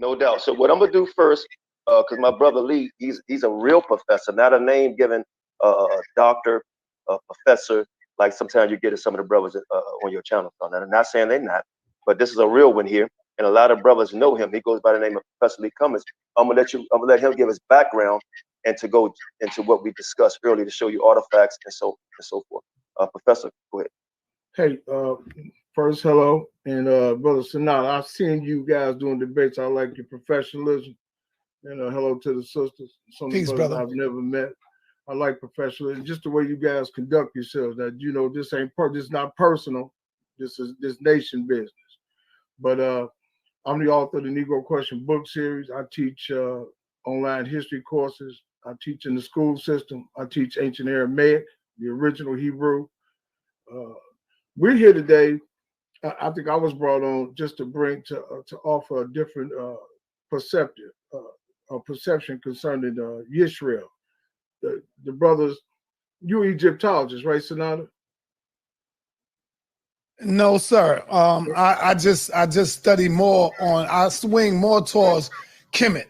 No doubt. So what I'm gonna do first, because my brother Lee, he's a real professor, not a name given doctor, professor, like sometimes you get at some of the brothers on your channel. So I'm not saying they're not, but this is a real one here, and a lot of brothers know him. He goes by the name of Professor Lee Cummings. I'm gonna let him give his background and to go into what we discussed earlier to show you artifacts and so forth. Professor, go ahead. Hey, first, hello, and Brother Sanat, I've seen you guys doing debates. I like your professionalism, and hello to the sisters. Some of the Peace, brothers brother. I've never met. I like professionalism, just the way you guys conduct yourselves. That this ain't this not personal. This is nation business. But I'm the author of the Negro Question book series. I teach online history courses. I teach in the school system. I teach ancient Aramaic, the original Hebrew. We're here today. I think I was brought on just to bring to offer a different perception concerning Yisrael. The brothers, you Egyptologists, right, Sonata? No, sir. I just study more on. I swing more towards Kemet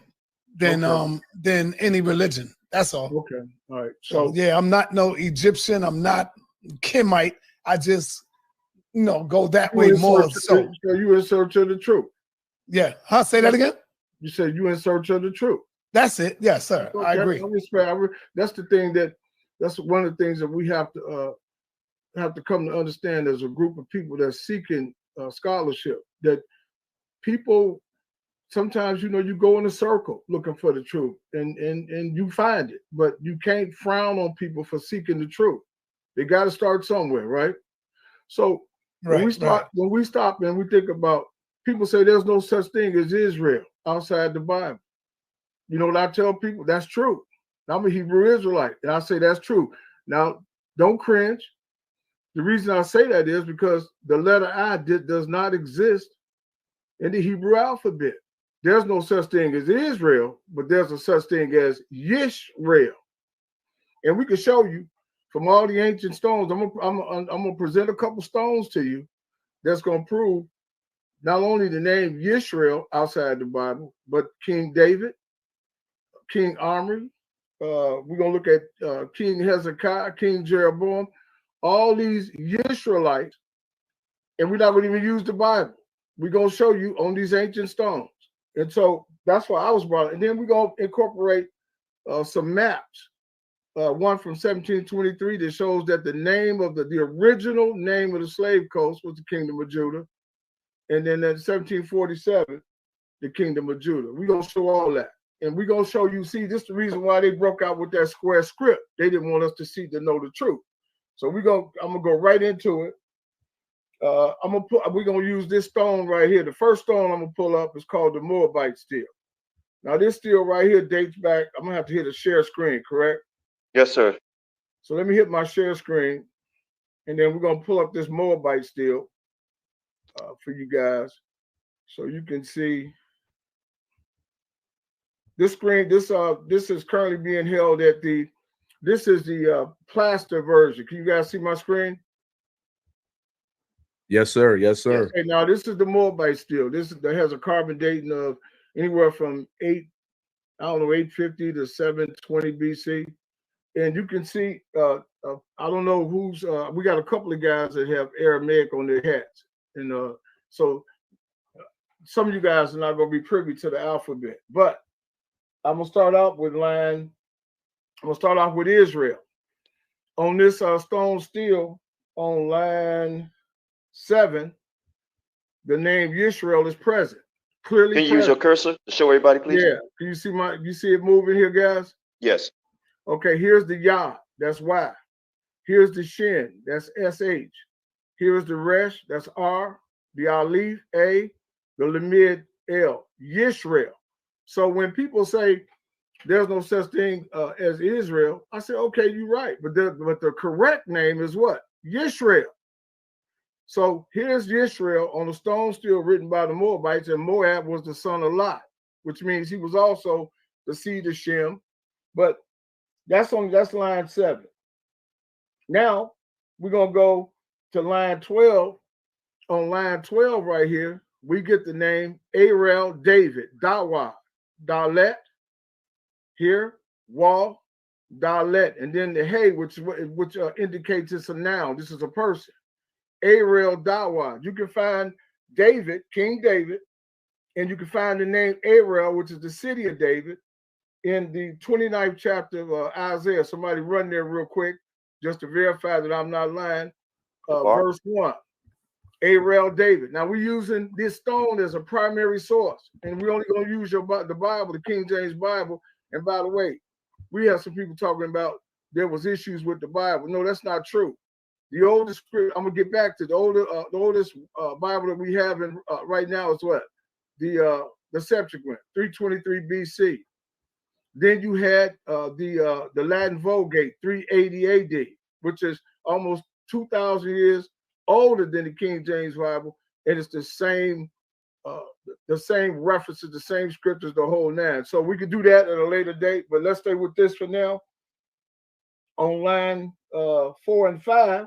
than any religion. That's all. Okay, all right. So yeah, I'm not no Egyptian. I'm not Kemite. I just go that way more. So you in search of the truth. Yeah. Say that again. You said you in search of the truth. That's it. Yes, sir. Okay. I agree. I respect. That's the thing that's one of the things that we have to come to understand as a group of people that's seeking scholarship. That people sometimes, you go in a circle looking for the truth, and you find it, but you can't frown on people for seeking the truth. They got to start somewhere, right? So when we stop and we think about, people say there's no such thing as Israel outside the Bible. You know what I tell people? That's true. I'm a Hebrew Israelite, and I say that's true. Now, don't cringe. The reason I say that is because the letter I does not exist in the Hebrew alphabet. There's no such thing as Israel, but there's a such thing as Yisrael. And we can show you from all the ancient stones. I'm gonna present a couple stones to you that's gonna prove not only the name Yisrael outside the Bible, but King David, King Omri. We're gonna look at King Hezekiah, King Jeroboam, all these Yisraelites, and we're not gonna even use the Bible. We're gonna show you on these ancient stones. And so that's why I was brought. And then we're gonna incorporate some maps. One from 1723 that shows that the name of the original name of the slave coast was the Kingdom of Judah. And then in 1747, the Kingdom of Judah. We're going to show all that. And we're going to show you, see, this is the reason why they broke out with that square script. They didn't want us to know the truth. So I'm going to go right into it. We're going to use this stone right here. The first stone I'm going to pull up is called the Moabite stele. Now, this stele right here dates back, I'm going to have to hit a share screen, correct? Yes, sir. So let me hit my share screen, and then we're going to pull up this Moabite stele for you guys so you can see this screen. This is currently being held at this is the plaster version. Can you guys see my screen? Yes, sir. Yes, sir. Okay, now this is the Moabite stele. That has a carbon dating of anywhere from 850 to 720 BC. And you can see, I don't know who's, we got a couple of guys that have Aramaic on their hats. And so some of you guys are not going to be privy to the alphabet. But I'm going to start out with Israel. On this stone stele, on line 7, the name Yisrael is present. Clearly Can you use your cursor to show everybody, please? Yeah. Can you see it moving here, guys? Yes. Okay, here's the Yah, that's Y. Here's the Shin, that's SH. Here's the Resh, that's R. The Aleph, A. The Lamid, L. Yisrael. So when people say there's no such thing as Israel, I say, okay, you're right. But the correct name is what? Yisrael. So here's Yisrael on the stone stele written by the Moabites, and Moab was the son of Lot, which means he was also the seed of Shem. But that's line 7. Now we're gonna go to line 12. On line 12 right here, we get the name Arel David, Dawa, Dalet, here, Wal, Dalet, and then the Hey, which indicates it's a noun. This is a person. Arel Dawa. You can find David, King David, and you can find the name Arel, which is the city of David, in the 29th chapter of Isaiah. Somebody run there real quick just to verify that I'm not lying. Verse 1. Arel David. Now we're using this stone as a primary source, and we're only going to use the Bible, the King James Bible. And by the way, we have some people talking about there was issues with the Bible. No, that's not true. The oldest script, I'm gonna get back to the oldest Bible that we have in right now is what? The Septuagint, 323 BC. Then you had the Latin Vulgate, 380 AD, which is almost 2,000 years older than the King James Bible, and it's the same references, the same scriptures, the whole nine. So we could do that at a later date, but let's stay with this for now. On line 4 and 5,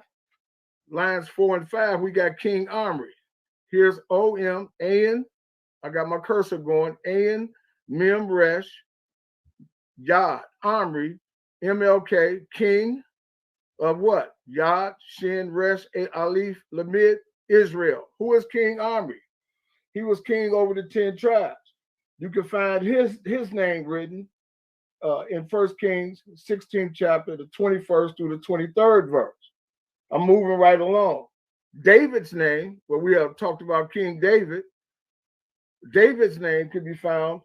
lines 4 and 5, we got King Omri. Here's O-M, An, I got my cursor going, An, Mem, Resh, Yod, Omri, MLK, king of what? Yod, Shin, Resh, Aleph, Lamid, Israel. Who is King Omri? He was king over the 10 tribes. You can find his name written in 1 Kings 16th chapter, the 21st through the 23rd verse. I'm moving right along. David's name, where we have talked about King David, David's name can be found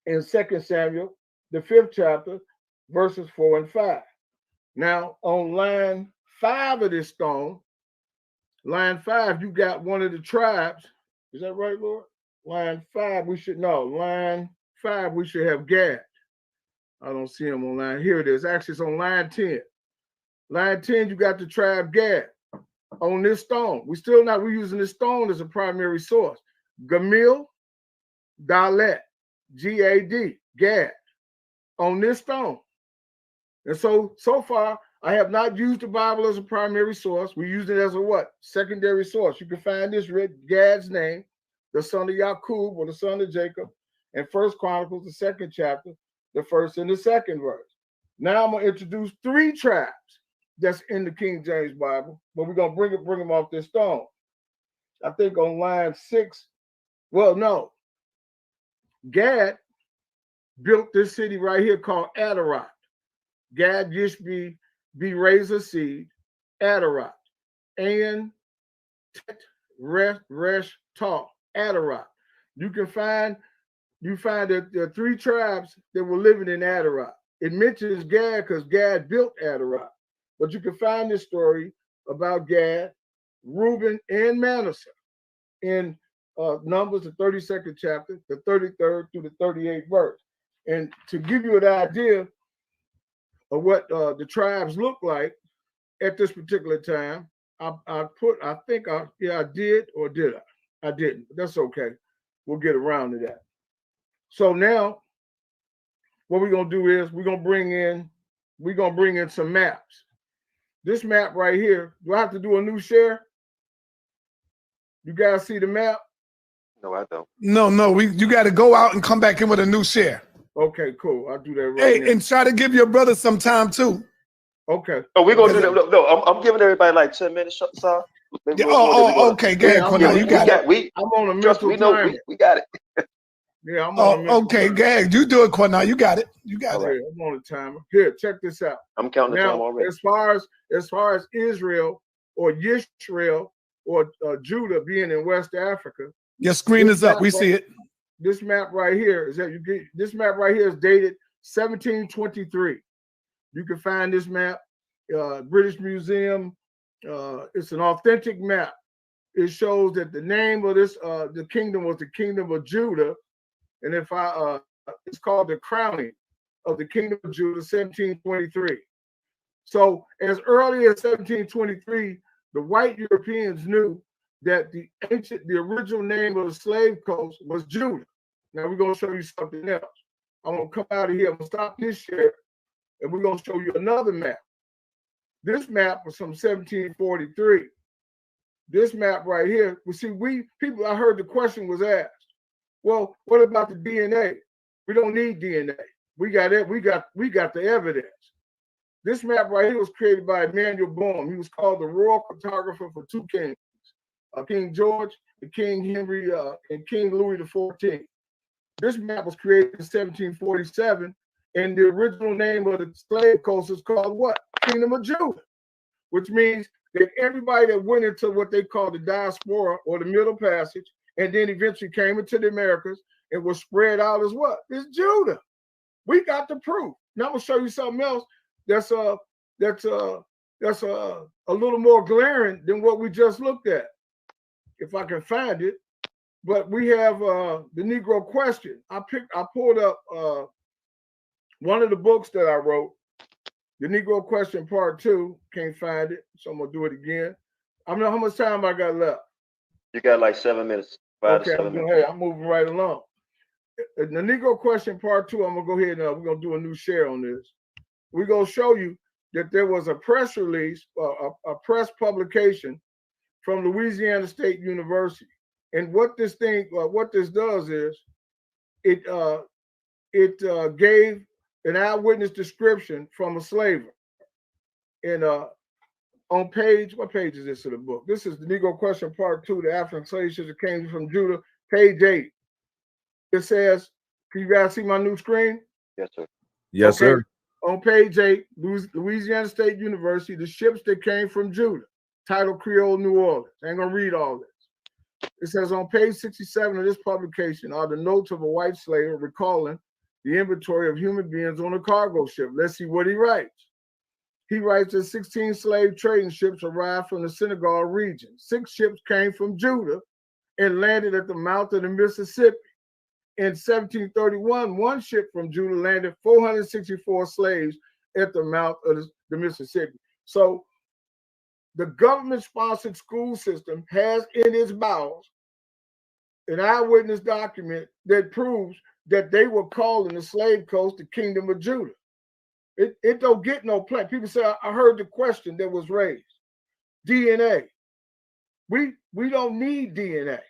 in 2 Samuel, the 5th chapter, verses 4 and 5. Now, on line 5 of this stone, line 5, you got one of the tribes. Is that right, Lord? Line 5, line 5, we should have Gad. I don't see him on line. Here it is. Actually, it's on line 10. Line 10, you got the tribe Gad on this stone. We're using this stone as a primary source. Gamil, Dalet, G-A-D, Gad, on this stone. And so far, I have not used the Bible as a primary source. We used it as a what? Secondary source. You can find this written, Gad's name, the son of Yaqub or the son of Jacob, in 1 Chronicles, the 2nd chapter, the 1st and the 2nd verse. Now I'm going to introduce 3 tribes that's in the King James Bible, but we're going to bring them off this stone. I think on line 6, well, no. Gad built this city right here called Adarat. Gad, Yishbi, Razor Seed, Adarat, and Resh, Tal, Adarat. You find that there are 3 tribes that were living in Adarat. It mentions Gad because Gad built Adarat. But you can find this story about Gad, Reuben, and Manasseh in Numbers, the 32nd chapter, the 33rd through the 38th verse. And to give you an idea of what the tribes look like at this particular time, I did or did I? I didn't. That's okay. We'll get around to that. So now, what we're gonna do is we're gonna bring in some maps. This map right here. Do I have to do a new share? You guys see the map? No, I don't. No. You got to go out and come back in with a new share. Okay, cool. I'll do that right now. And try to give your brother some time too. Okay. Oh, we're gonna do that. No, I'm giving everybody like 10 minutes, sir. Okay, go ahead, Cornell. You got it. I'm on a mental timer. We got it. Yeah, I'm on a mental okay, Gag. You do it, Cornell. You got it. You got it. I'm on a timer. Here, check this out. I'm counting the time already. As far as Israel or Yisrael or Judah being in West Africa. Your screen is up. We see it. This map right here is dated 1723. You can find this map, British Museum. It's an authentic map. It shows that the name of this the kingdom was the Kingdom of Judah, and it's called the crowning of the Kingdom of Judah, 1723. So as early as 1723, the white Europeans knew that the original name of the slave coast was Judah. Now we're going to show you something else. I'm going to come out of here. I'm going to stop this share, and we're going to show you another map. This map was from 1743. this map right here. We see people. I heard the question was asked. Well, what about the DNA? We don't need DNA. We got it. We got the evidence. This map right here was created by Emmanuel Boehm. He was called the royal cartographer for two kings, King George and King Henry and King Louis XIV. This map was created in 1747, and the original name of the slave coast is called what? Kingdom of Judah, which means that everybody that went into what they call the diaspora or the Middle Passage, and then eventually came into the Americas and was spread out as what? It's Judah. We got the proof. Now I'm gonna show you something else that's a little more glaring than what we just looked at, if I can find it. But we have the Negro question. I pulled up one of the books that I wrote, the Negro Question Part 2. Can't find it, so I'm gonna do it again. I don't know how much time I got left. You got like 7 minutes. 5 to 7 minutes. Hey, I'm moving right along. The Negro Question Part 2. I'm gonna go ahead and we're gonna do a new share on this. We're gonna show you that there was a press release, a press publication from Louisiana State University. And what this does is it gave an eyewitness description from a slaver. And on page, what page is this of the book? This is the Negro Question Part 2, the African slave ships that came from Judah, page 8. It says, can you guys see my new screen? Yes, sir. Yes, okay. sir. On page 8, Louisiana State University, the ships that came from Judah, title Creole New Orleans. I ain't gonna read all this. It says on page 67 of this publication are the notes of a white slave recalling the inventory of human beings on a cargo ship. Let's see what he writes. He writes that 16 slave trading ships arrived from the Senegal region. 6 ships came from Judah and landed at the mouth of the Mississippi. In 1731, 1 ship from Judah landed 464 slaves at the mouth of the Mississippi. So the government-sponsored school system has in its bowels an eyewitness document that proves that they were calling the slave coast the Kingdom of Judah. It don't get no play. People say, I heard the question that was raised. DNA. We don't need DNA.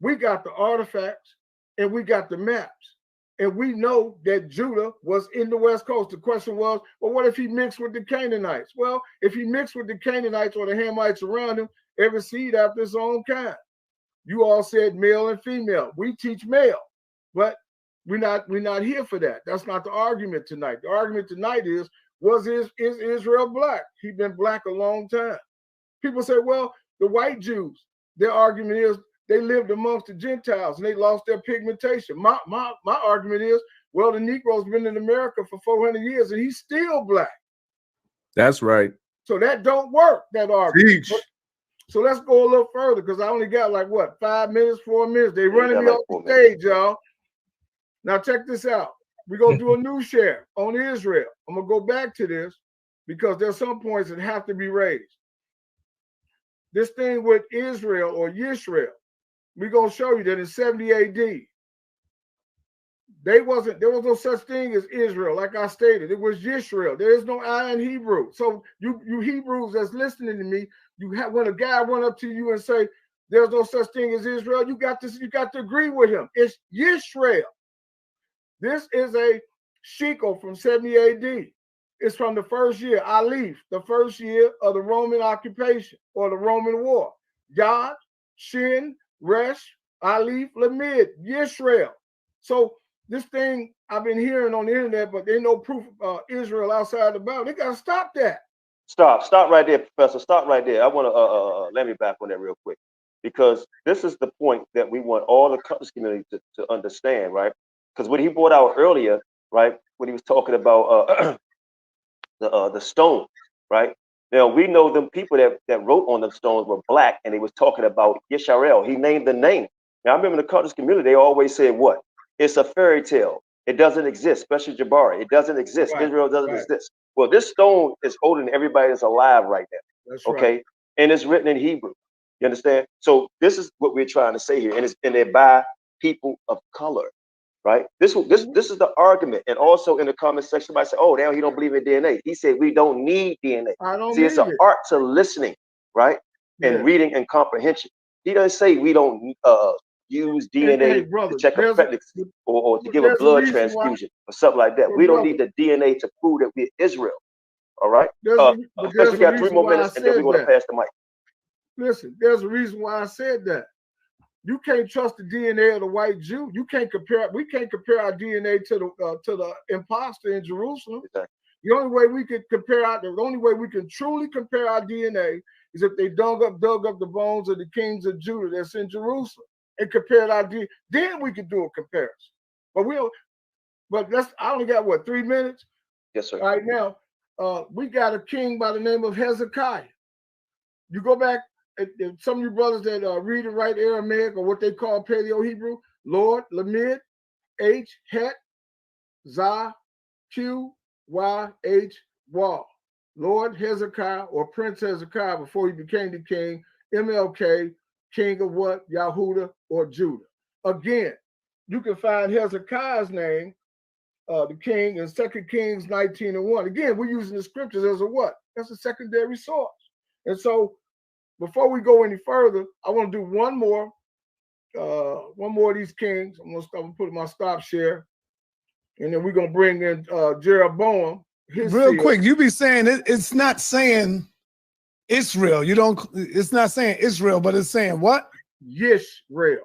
We got the artifacts and we got the maps. And we know that Judah was in the West Coast. The question was, well, what if he mixed with the Canaanites? Well, if he mixed with the Canaanites or the Hamites around him, every seed after its own kind. You all said male and female. We teach male, but we're not here for that. That's not the argument tonight. The argument tonight is Israel black? He's been black a long time. People say, well, the white Jews, their argument is they lived amongst the Gentiles and they lost their pigmentation. My argument is, well, the Negro's been in America for 400 years and he's still black. That's right. So that don't work, that argument. Teach. So let's go a little further because I only got like, what, 5 minutes, 4 minutes. They running me off the stage, y'all. Now check this out. We're going to do a new share on Israel. I'm going to go back to this because there's some points that have to be raised. This thing with Israel or Yisrael, we're going to show you that in 70 AD, there was no such thing as Israel, like I stated. It was Yisrael. There is no I in Hebrew. So you Hebrews that's listening to me, when a guy run up to you and say, there's no such thing as Israel, you got to agree with him. It's Yisrael. This is a shekel from 70 AD. It's from the first year, Aleph, the first year of the Roman occupation or the Roman war. Yod, Shin, Resh, Aleph, Lamid, Yisrael. So this thing I've been hearing on the internet, but there's no proof of Israel outside the Bible. They got to stop that. Stop right there, Professor. Stop right there. I want to let me back on that real quick, because this is the point that we want all the Cummings community to understand, right? Because what he brought out earlier, right, when he was talking about the stones, right? Now we know them people that wrote on the stones were black, and he was talking about Yisrael. He named the name. Now I remember in the Cummings community, they always said what? It's a fairy tale. It doesn't exist, especially Jabari. It doesn't exist. Right, Israel doesn't exist. Well, this stone is older than everybody that's alive right now. That's okay, right. And it's written in Hebrew. You understand? So this is what we're trying to say here, and they're by people of color, right? This is the argument. And also in the comment section, somebody say, "Oh, now he don't believe in DNA." He said we don't need DNA. I don't See, need it's an it. art to listening, right? and reading and comprehension. He doesn't say we don't use DNA brother, to check a pregnancy or to give a blood transfusion or something like that. We don't need the DNA to prove that we're Israel. All right? First, we got 3 more minutes, and then we're going to pass the mic. Listen, there's a reason why I said that. You can't trust the DNA of the white Jew. You can't compare. We can't compare our DNA to the imposter in Jerusalem. Exactly. The only way we can the only way we can truly compare our DNA is if they dug up the bones of the kings of Judah that's in Jerusalem and compared our DNA. Then we could do a comparison. But I only got what, 3 minutes? Yes, sir. All right, now we got a king by the name of Hezekiah. You go back. Some of you brothers that read and write Aramaic or what they call Paleo-Hebrew, Lord, Lamid, H, Het, Zah, Q, Y, H, Wah. Lord Hezekiah or Prince Hezekiah before he became the king, MLK, king of what? Yahuda or Judah. Again, you can find Hezekiah's name, the king, in 2 Kings 19:1. Again, we're using the scriptures as a what? That's a secondary source. And so, before we go any further, I want to do one more of these kings. I'm gonna put my stop share, and then we're gonna bring in Jeroboam. Real quick, you be saying it's not saying Israel. It's not saying Israel, but it's saying what? Yisrael.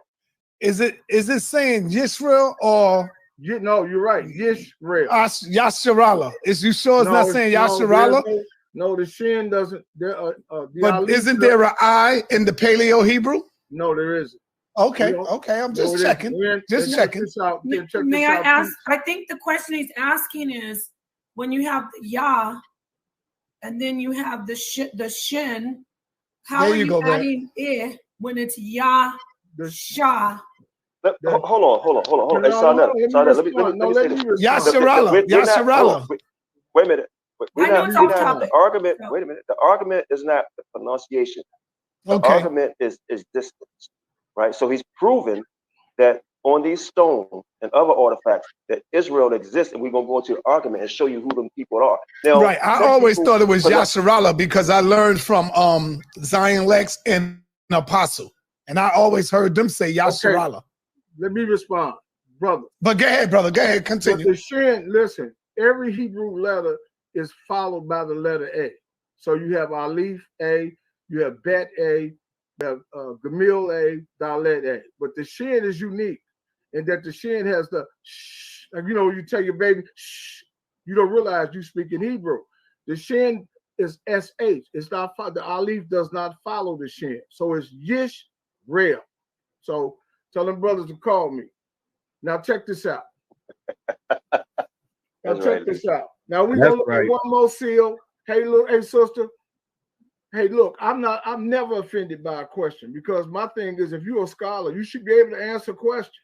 Is it saying Yisrael or? No, you're right. Yisrael. Yasharallah. Is you sure it's not saying Yasharallah? No, the shin doesn't. But isn't there an I in the Paleo Hebrew? No, there isn't. Okay, I'm just checking. Just checking. May I ask? I think the question he's asking is when you have Yah and then you have the shin. How are you adding I when it's Yah Shah? Hold on. Hey, Sarnetta, let me say this. Yasharallah. Wait a minute. The argument. Wait a minute. The argument is not the pronunciation. The argument is distance, right? So he's proven that on these stones and other artifacts that Israel exists, and we're gonna go into the argument and show you who them people are. Now, right. I always thought it was Yasharallah because I learned from Zion Lex and Apostle, and I always heard them say Yasharallah. Okay. Let me respond, brother. But go ahead, brother. Go ahead. Continue. But the shin, listen. Every Hebrew letter is followed by the letter A. So you have Aleph A, you have Bet A, you have Gamil A, Dalet A. But the shin is unique in that the shin has the shh. You tell your baby shh. You don't realize you speak in Hebrew. The shin is SH. It's not the Aleph does not follow the shin. So it's Yish Real. So tell them brothers to call me. Now check this out. Check this out. Now we're gonna look at one more seal. Hey, look, hey, sister. Hey, look, I'm never offended by a question because my thing is if you're a scholar, you should be able to answer questions.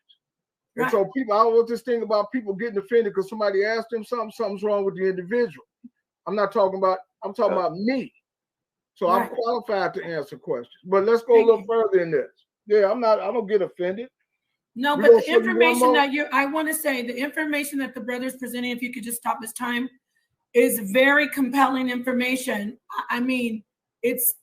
Right. And so I always this thing about people getting offended because somebody asked them something's wrong with the individual. I'm talking about me. So I'm qualified to answer questions. But let's go a little further in this. Yeah, I don't get offended. No, but the information I want to say, the information that the brother's presenting, if you could just stop this time, is very compelling information. I mean, it's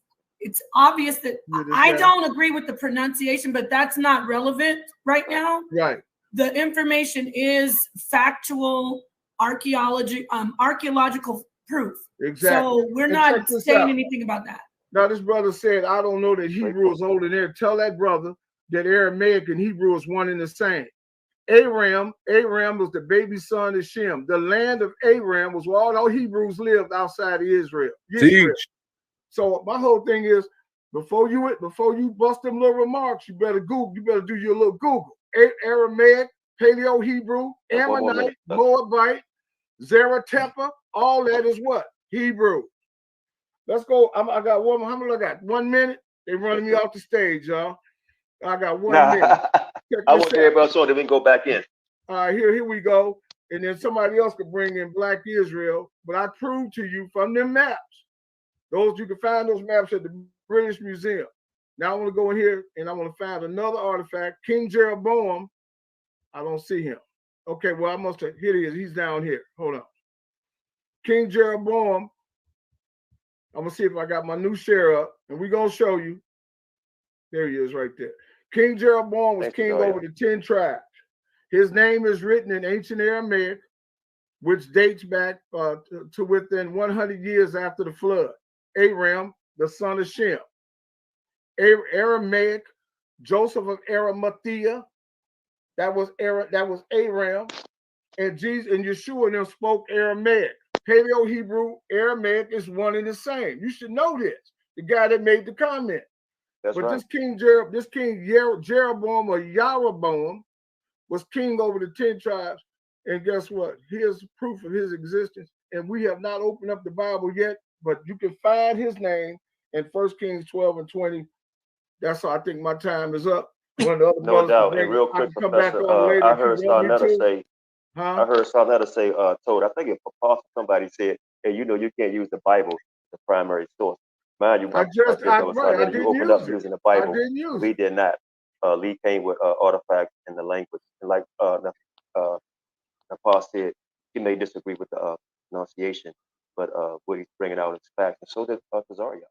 obvious that I don't agree with the pronunciation, but that's not relevant right now. Right. The information is factual archaeological proof. Exactly. So we're not saying anything about that. Now, this brother said, I don't know that Hebrew is older there. Tell that brother that Aramaic and Hebrew is one and the same. Aram was the baby son of Shem. The land of Aram was where all Hebrews lived outside of Israel. So my whole thing is, before you bust them little remarks, you better do your little Google. Aramaic, Paleo-Hebrew, Ammonite, Moabite, Zarathustra, all that is what? Hebrew. Let's go. I got one. How many I got? 1 minute. They running me off the stage, y'all. I got 1 minute. I want everybody else on, then we can go back in. All right, here we go. And then somebody else could bring in Black Israel. But I proved to you from them maps. You can find those maps at the British Museum. Now I want to go in here and I want to find another artifact. King Jeroboam. I don't see him. Okay, well, I must have. Here he is. He's down here. Hold on. King Jeroboam. I'm gonna see if I got my new share up, and we're gonna show you. There he is right there. King Jeroboam was king over the 10 tribes. His name is written in ancient Aramaic, which dates back to within 100 years after the flood. Aram, the son of Shem. Aramaic, Joseph of Arimathea, that was Aram, and Jesus and Yeshua and them spoke Aramaic. Paleo-Hebrew, Aramaic is one and the same. You should know this. The guy that made the comment. That's right. This King Jeroboam or Jeroboam was king over the 10 tribes. And guess what? Here's proof of his existence. And we have not opened up the Bible yet, but you can find his name in 1 Kings 12 and 20. That's all. I think my time is up. No doubt. And real quick, Professor, I heard Sarnetta say, told, I think if Apostle somebody said, hey, you know, you can't use the Bible as the primary source. Mind you, you opened up using the Bible. We did not. Lee came with artifacts in the language. And like Paul said, he may disagree with the pronunciation, but what he's bringing out is facts. And so did Tazaria.